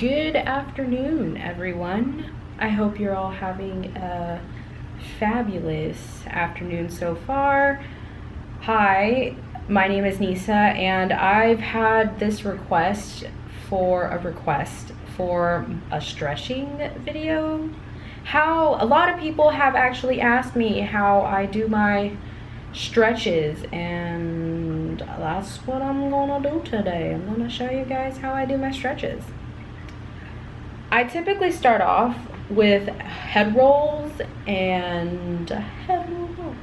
Good afternoon, everyone. I hope you're all having a fabulous afternoon so far. Hi, my name is Nisa, and I've had this request for a stretching video. A lot of people have actually asked me how I do my stretches, and that's what I'm gonna do today. I'm gonna show you guys how I do my stretches. I typically start off with head rolls and head roll.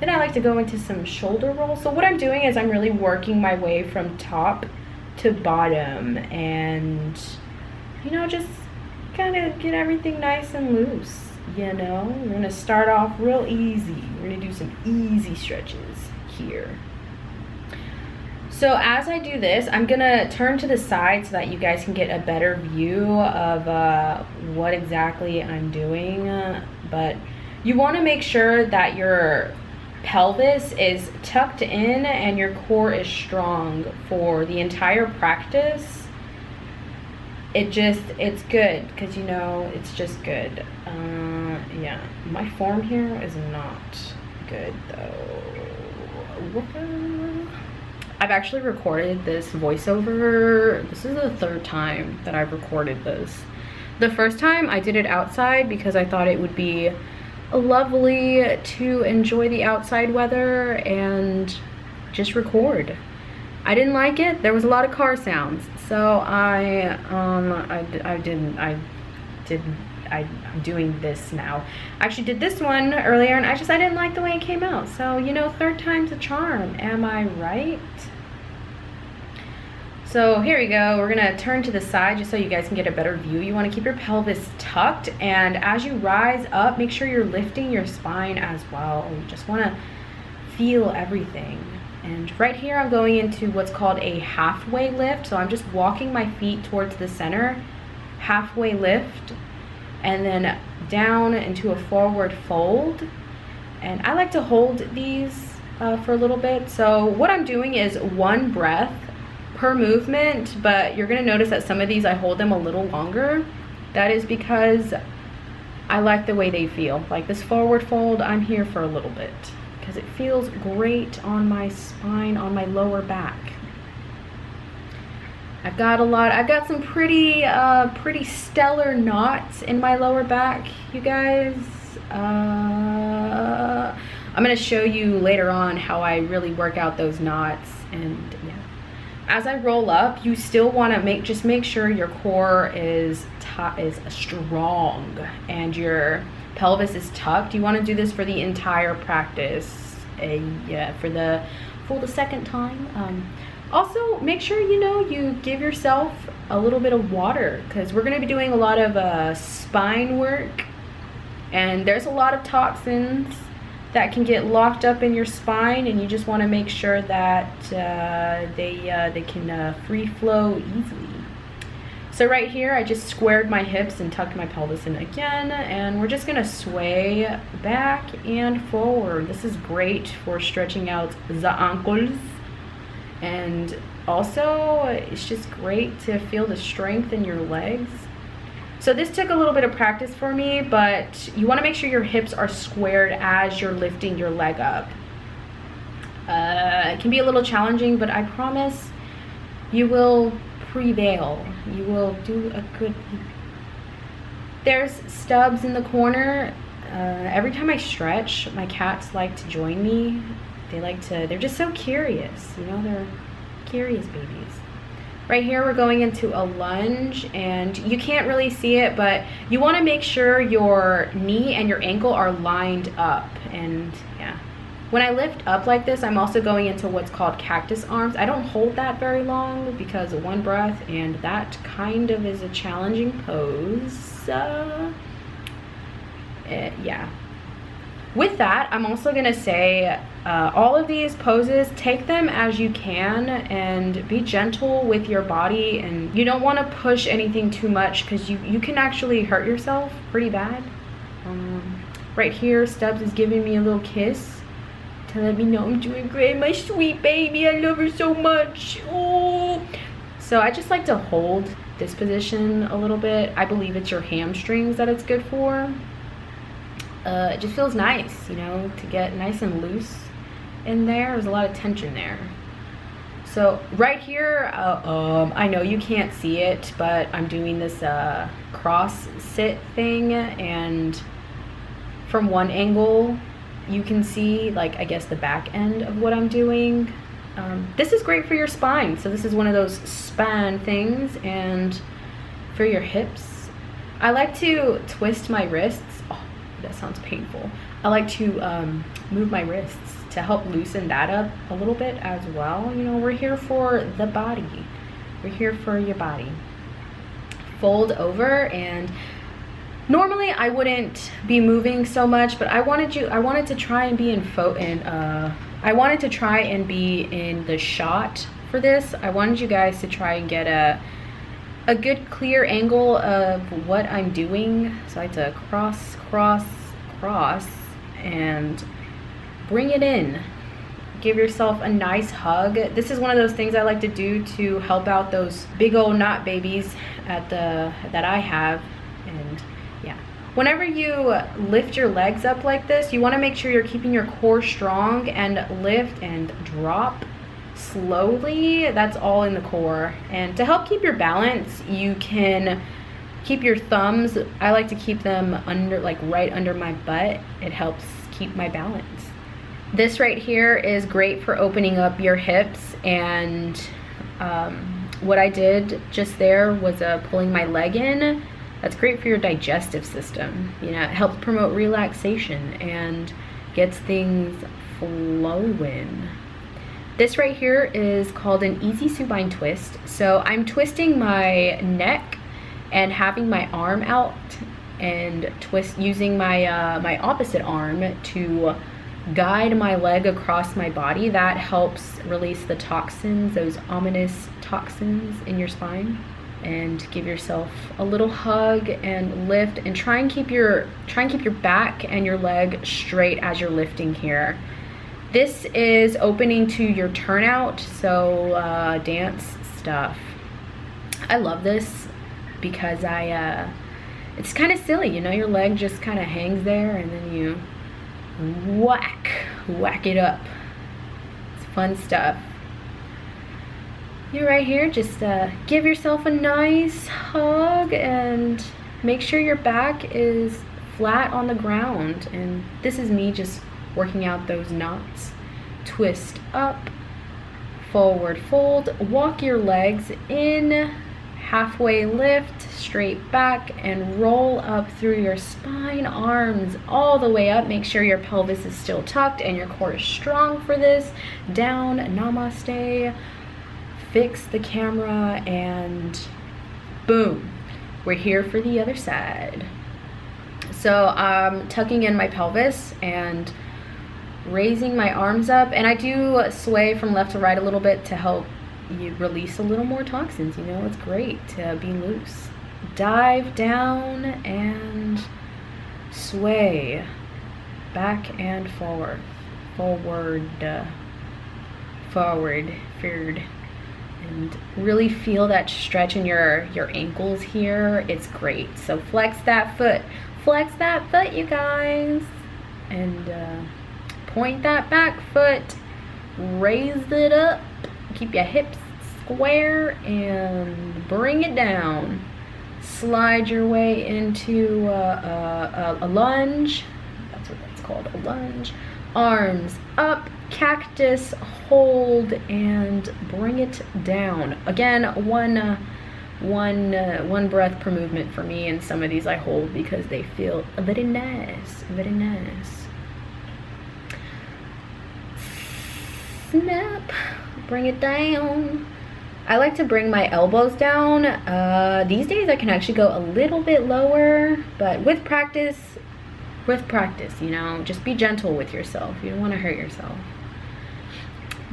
Then I like to go into some shoulder rolls. So what I'm doing is I'm really working my way from top to bottom, and just kind of get everything nice and loose. We're gonna start off real easy. We're gonna do some easy stretches here. So as I do this, I'm gonna turn to the side so that you guys can get a better view of what exactly I'm doing. But you wanna make sure that your pelvis is tucked in and your core is strong for the entire practice. It's good, because it's just good. Yeah, my form here is not good though. I've actually recorded this voiceover. This is the third time that I've recorded this. The first time I did it outside because I thought it would be lovely to enjoy the outside weather and just record. I didn't like it. There was a lot of car sounds, so I'm doing this now. I actually did this one earlier, and I didn't like the way it came out. So third time's a charm. Am I right? So here we go. We're gonna turn to the side just so you guys can get a better view. You want to keep your pelvis tucked, and as you rise up, make sure you're lifting your spine as well. You just want to feel everything. And right here I'm going into what's called a halfway lift. So I'm just walking my feet towards the center, halfway lift, and then down into a forward fold. And I like to hold these for a little bit. So what I'm doing is one breath per movement, but you're gonna notice that some of these I hold them a little longer. That is because I like the way they feel. Like this forward fold, I'm here for a little bit because it feels great on my spine, on my lower back. I've got some pretty stellar knots in my lower back, you guys. I'm gonna show you later on how I really work out those knots. And yeah, as I roll up, you still want to make sure your core is strong and your pelvis is tucked. You want to do this for the entire practice. Yeah, for the second time. Also, make sure you give yourself a little bit of water, because we're going to be doing a lot of spine work, and there's a lot of toxins that can get locked up in your spine, and you just want to make sure that they can free flow easily. So right here, I just squared my hips and tucked my pelvis in again, and we're just going to sway back and forward. This is great for stretching out the ankles. And also, it's just great to feel the strength in your legs. So this took a little bit of practice for me, but you want to make sure your hips are squared as you're lifting your leg up. It can be a little challenging, but I promise you will prevail. You will do a good... There's stubs in the corner. Every time I stretch, my cats like to join me. They're just so curious, they're curious babies. Right here, we're going into a lunge, and you can't really see it, but you want to make sure your knee and your ankle are lined up. And yeah, when I lift up like this, I'm also going into what's called cactus arms. I don't hold that very long because of one breath, and that kind of is a challenging pose. Yeah. With that, I'm also gonna say all of these poses, take them as you can and be gentle with your body, and you don't want to push anything too much, because you can actually hurt yourself pretty bad. Right here, Stubbs is giving me a little kiss to let me know I'm doing great. My sweet baby, I love her so much. Oh, So I just like to hold this position a little bit. I believe it's your hamstrings that it's good for. It just feels nice, you know, to get nice and loose in there. There's a lot of tension there. So right here, I know you can't see it, but I'm doing this cross sit thing, and from one angle you can see, like, I guess the back end of what I'm doing. This is great for your spine. So this is one of those spine things, and for your hips. I like to twist my wrists. Oh, that sounds painful. I like to move my wrists to help loosen that up a little bit as well. You know, we're here for the body. We're here for your body. Fold over, and normally I wouldn't be moving so much, but I wanted to try and be I wanted to try and be in the shot for this. I wanted you guys to try and get a good clear angle of what I'm doing. So I like to cross, cross, cross, and bring it in. Give yourself a nice hug. This is one of those things I like to do to help out those big old knot babies that I have. And yeah, whenever you lift your legs up like this, you want to make sure you're keeping your core strong, and lift and drop slowly. That's all in the core. And to help keep your balance, you can keep your thumbs, I like to keep them under, like right under my butt. It helps keep my balance. This right here is great for opening up your hips, and what I did just there was pulling my leg in. That's great for your digestive system. You know, it helps promote relaxation and gets things flowing. This right here is called an easy supine twist. So I'm twisting my neck and having my arm out, and twist using my my opposite arm to guide my leg across my body. That helps release the toxins, those ominous toxins in your spine. And give yourself a little hug and lift, and try and keep your back and your leg straight as you're lifting here. This is opening to your turnout, so dance stuff. I love this because it's kind of silly, you know, your leg just kind of hangs there, and then you whack it up. It's fun stuff. You're right here, just give yourself a nice hug and make sure your back is flat on the ground. And this is me just working out those knots. Twist up, forward fold, walk your legs in, halfway lift, straight back, and roll up through your spine, arms all the way up. Make sure your pelvis is still tucked and your core is strong for this. Down, namaste. Fix the camera, and boom, we're here for the other side. So I'm tucking in my pelvis and raising my arms up, and I do sway from left to right a little bit to help you release a little more toxins. You know, it's great to be loose. Dive down and sway back and forward, forward, and really feel that stretch in your ankles here. It's great. So flex that foot, you guys, and point that back foot, raise it up, keep your hips square, and bring it down. Slide your way into a lunge. That's what that's called, a lunge. Arms up, cactus, hold, and bring it down. Again, one breath per movement for me, and some of these I hold because they feel very nice, very nice. Snap, bring it down. I like to bring my elbows down. These days I can actually go a little bit lower, but with practice, you know, just be gentle with yourself. You don't want to hurt yourself.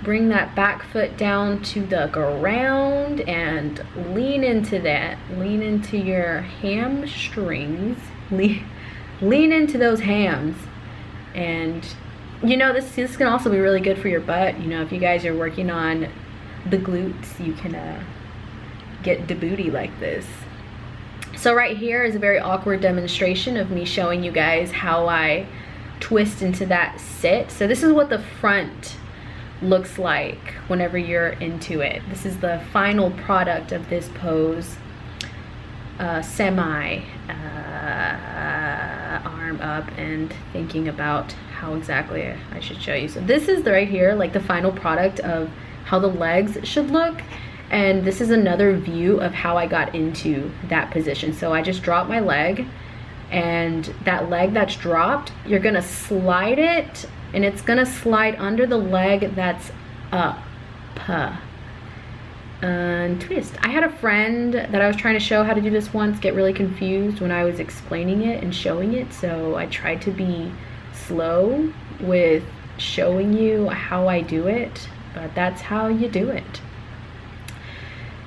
Bring that back foot down to the ground and lean into that. Lean into your hamstrings. Lean into those hams. And you know, this can also be really good for your butt. You know, if you guys are working on the glutes, you can get the booty like this. So right here is a very awkward demonstration of me showing you guys how I twist into that sit. So this is what the front looks like whenever you're into it. This is the final product of this pose. Semi arm up and thinking about how exactly I should show you. So this is right here, like the final product of how the legs should look. And this is another view of how I got into that position. So I just dropped my leg, and that leg that's dropped, you're gonna slide it, and it's gonna slide under the leg that's up. And twist. I had a friend that I was trying to show how to do this once get really confused when I was explaining it and showing it, so I tried to be slow with showing you how I do it, but that's how you do it.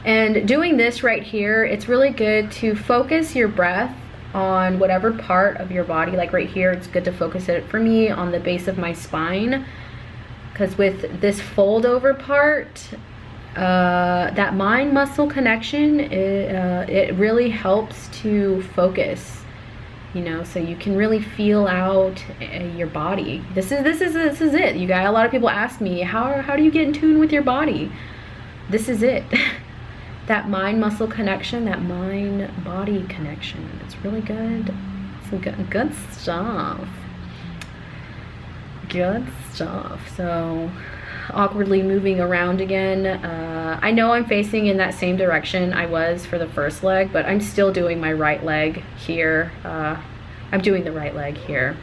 And doing this right here, it's really good to focus your breath on whatever part of your body. Like right here, it's good to focus it, for me, on the base of my spine, because with this fold over part, that mind muscle connection, it really helps to focus, you know, so you can really feel out your body. This is it, you guys. A lot of people ask me, how do you get in tune with your body? This is it. That mind muscle connection, that mind body connection, it's really good. Some good stuff. Good stuff. So awkwardly moving around again. I know I'm facing in that same direction I was for the first leg, but I'm still doing my right leg here. I'm doing the right leg here.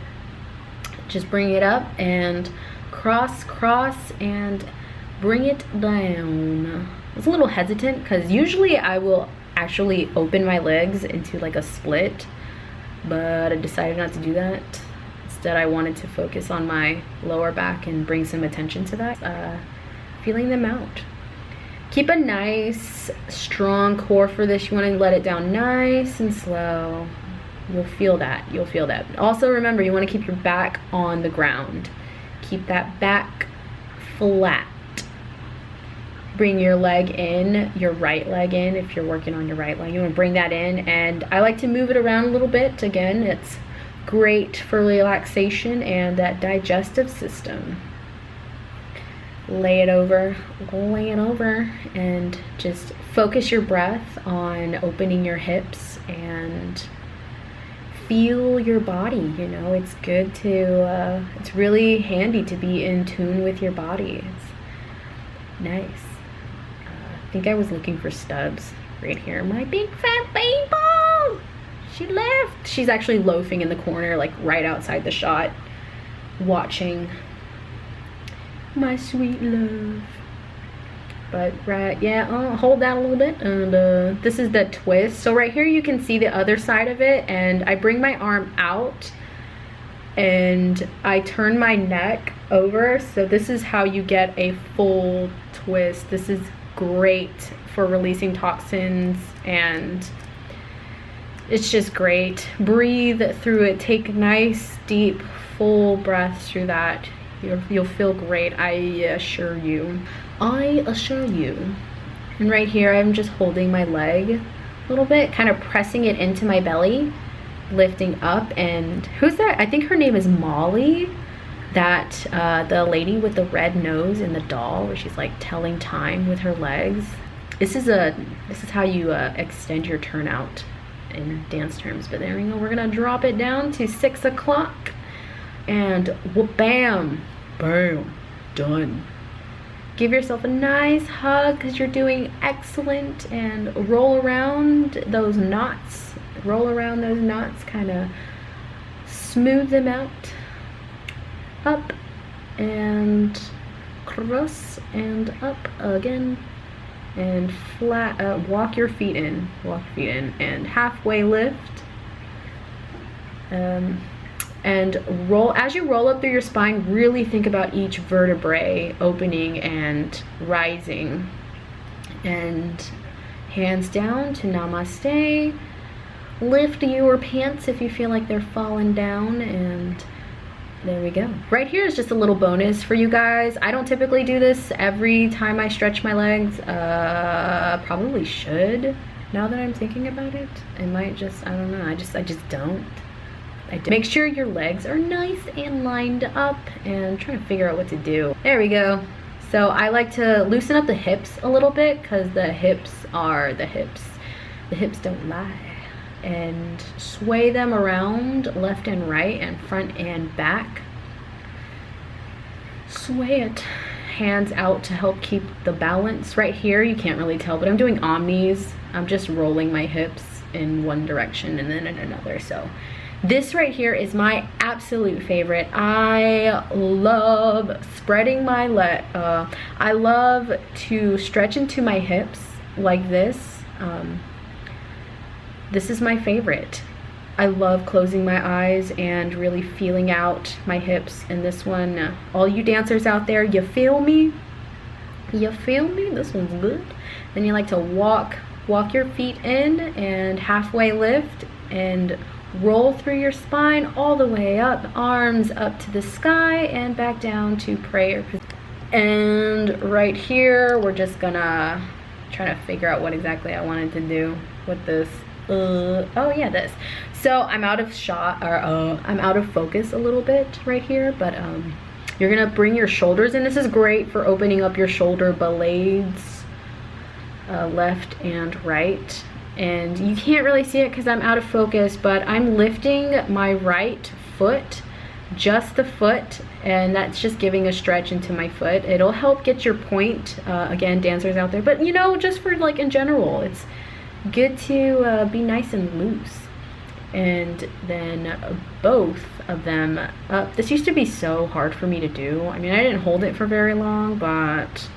Just bring it up and cross, and bring it down. I was a little hesitant because usually I will actually open my legs into like a split, but I decided not to do that. Instead, I wanted to focus on my lower back and bring some attention to that. Feeling them out. Keep a nice, strong core for this. You want to let it down nice and slow. You'll feel that. You'll feel that. Also, remember, you want to keep your back on the ground. Keep that back flat. Bring your leg in, your right leg in, if you're working on your right leg. You want to bring that in, and I like to move it around a little bit. Again, it's great for relaxation and that digestive system. Lay it over, and just focus your breath on opening your hips and feel your body. You know, it's good to, it's really handy to be in tune with your body. It's nice. I think I was looking for Stubbs right here. My big fat baby! She left. She's actually loafing in the corner, like right outside the shot, watching my sweet love. But right, yeah, hold that a little bit. And this is the twist. So right here you can see the other side of it, and I bring my arm out and I turn my neck over. So this is how you get a full twist. This is great for releasing toxins, and it's just great. Breathe through it. Take nice, deep, full breaths through that. You'll feel great, I assure you. I assure you. And right here, I'm just holding my leg a little bit, kind of pressing it into my belly, lifting up. And who's that? I think her name is Molly. That the lady with the red nose in the doll, where she's like telling time with her legs. This is how you extend your turnout in dance terms. But there we go. We're gonna drop it down to 6 o'clock, and whoop, bam, bam, done. Give yourself a nice hug because you're doing excellent, and roll around those knots. Roll around those knots, kind of smooth them out. Up and cross and up again, and flat. Walk your feet in, and halfway lift. And roll. As you roll up through your spine, really think about each vertebrae opening and rising. And hands down to namaste. Lift your pants if you feel like they're falling down, and there we go. Right here is just a little bonus for you guys. I don't typically do this every time I stretch my legs. Probably should, now that I'm thinking about it. I might just, I don't know, I just don't. Make sure your legs are nice and lined up, and trying to figure out what to do. There we go. So I like to loosen up the hips a little bit, because the hips are the hips. The hips don't lie. And sway them around left and right and front and back. Sway it. Hands out to help keep the balance. Right here, you can't really tell, but I'm doing omnis. I'm just rolling my hips in one direction and then in another. So this right here is my absolute favorite. I love spreading my leg. I love to stretch into my hips like this. This is my favorite. I love closing my eyes and really feeling out my hips. And this one, all you dancers out there, you feel me? You feel me? This one's good. Then you like to walk your feet in and halfway lift and roll through your spine all the way up, arms up to the sky and back down to prayer. And right here, we're just gonna try to figure out what exactly I wanted to do with this. Oh yeah, this. So I'm out of shot, or I'm out of focus a little bit right here, but you're gonna bring your shoulders in. This is great for opening up your shoulder blades, left and right. And you can't really see it because I'm out of focus, but I'm lifting my right foot, just the foot, and that's just giving a stretch into my foot. It'll help get your point, again, dancers out there, but you know, just for like in general, it's good to be nice and loose. And then both of them up. This used to be so hard for me to do. I mean, I didn't hold it for very long, but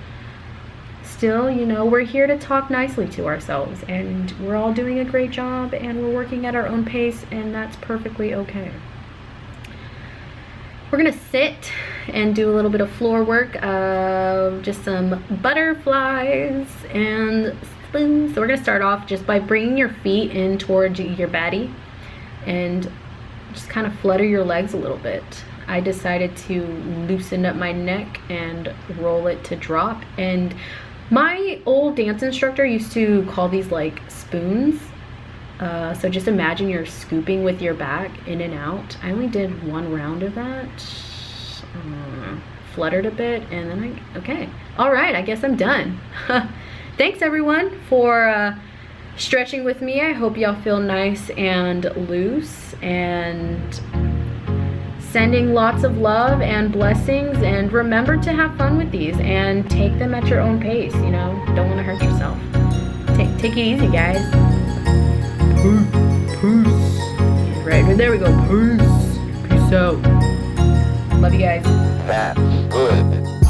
still, you know, we're here to talk nicely to ourselves, and we're all doing a great job, and we're working at our own pace, and that's perfectly okay. We're gonna sit and do a little bit of floor work, just some butterflies and spoons. So we're gonna start off just by bringing your feet in towards your body and just kind of flutter your legs a little bit. I decided to loosen up my neck and roll it to drop. And my old dance instructor used to call these like spoons. So just imagine you're scooping with your back in and out. I only did one round of that. Fluttered a bit, and then okay. All right, I guess I'm done. Thanks everyone for stretching with me. I hope y'all feel nice and loose, and sending lots of love and blessings, and remember to have fun with these and take them at your own pace, you know, don't want to hurt yourself. Take it easy, guys. Peace. Right, there we go. Peace out. Love you guys. That's good.